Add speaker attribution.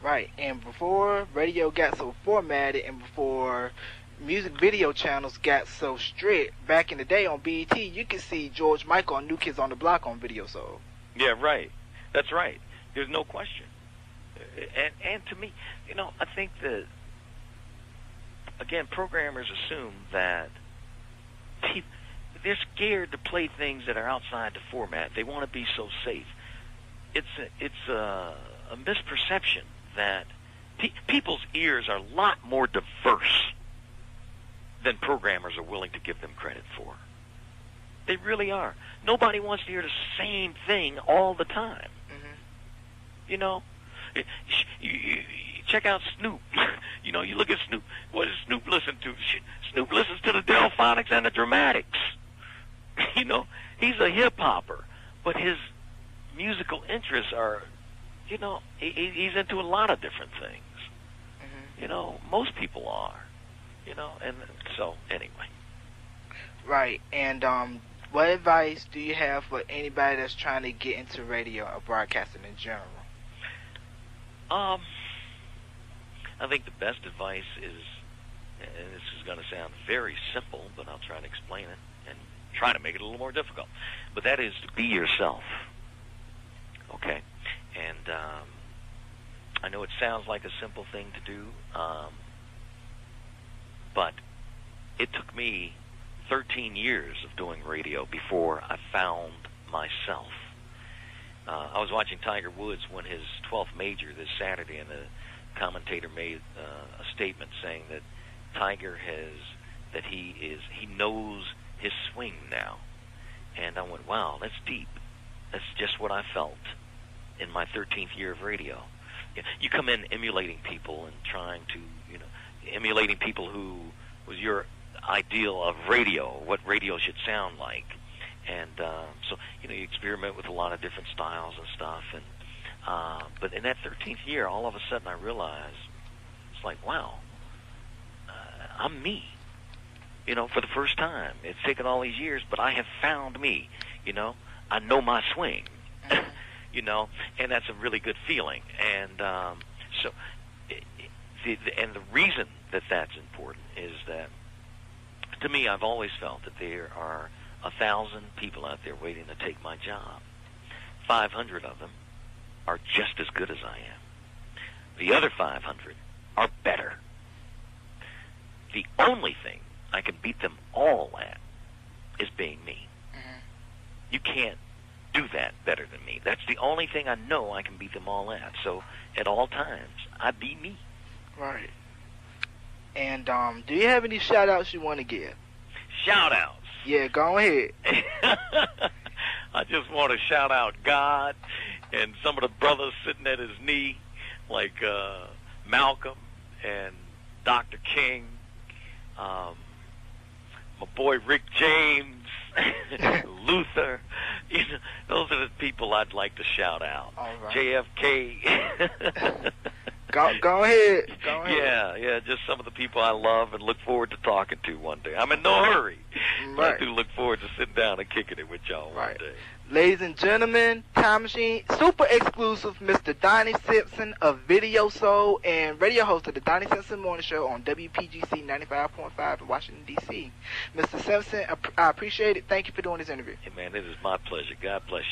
Speaker 1: Right, and before radio got so formatted and before music video channels got so strict, back in the day on BET, you could see George Michael and New Kids on the Block on Video Soul.
Speaker 2: Yeah, right. That's right. There's no question. And to me, I think that, again, programmers assume that they're scared to play things that are outside the format. They want to be so safe. It's a misperception that people's ears are a lot more diverse than programmers are willing to give them credit for. They really are. Nobody wants to hear the same thing all the time. Mm-hmm. You check out Snoop. You look at Snoop. What does Snoop listen to? Snoop listens to the Delphonics and the Dramatics. He's a hip-hopper, but his musical interests are, he's into a lot of different things. Mm-hmm. Most people are, and so anyway.
Speaker 1: Right, and what advice do you have for anybody that's trying to get into radio or broadcasting in general?
Speaker 2: I think the best advice is, and this is going to sound very simple, but I'll try to explain it and try to make it a little more difficult. But that is to be yourself. Okay? And I know it sounds like a simple thing to do, but it took me 13 years of doing radio before I found myself. I was watching Tiger Woods win his 12th major this Saturday, and the commentator made a statement saying that Tiger he knows his swing now. And I went, wow, that's deep. That's just what I felt in my 13th year of radio. You come in emulating people and trying to, emulating people who was your ideal of radio, what radio should sound like. And so, you experiment with a lot of different styles and stuff. And but in that 13th year, all of a sudden I realized, it's like, wow, I'm me. For the first time. It's taken all these years, but I have found me. I know my swing. And that's a really good feeling. And so, and the reason that that's important is that, to me, I've always felt that there are 1,000 people out there waiting to take my job. 500 of them are just as good as I am. The other 500 are better. The only thing I can beat them all at is being me. Mm-hmm. You can't do that better than me. That's the only thing I know I can beat them all at. So at all times, I be me.
Speaker 1: Right. And do you have any shout-outs you want to give?
Speaker 2: Shout-outs?
Speaker 1: Yeah, go ahead.
Speaker 2: I just want to shout out God and some of the brothers sitting at his knee, like Malcolm and Dr. King, my boy Rick James, Luther. Those are the people I'd like to shout out.
Speaker 1: All right.
Speaker 2: JFK.
Speaker 1: Go ahead.
Speaker 2: Yeah, just some of the people I love and look forward to talking to one day. I'm in no hurry.
Speaker 1: Right.
Speaker 2: I do look forward to sitting down and kicking it with y'all one day.
Speaker 1: Ladies and gentlemen, Time Machine, super exclusive, Mr. Donnie Simpson of Video Soul and radio host of the Donnie Simpson Morning Show on WPGC 95.5 in Washington, D.C. Mr. Simpson, I appreciate it. Thank you for doing this interview.
Speaker 2: Hey, man, it is my pleasure. God bless you.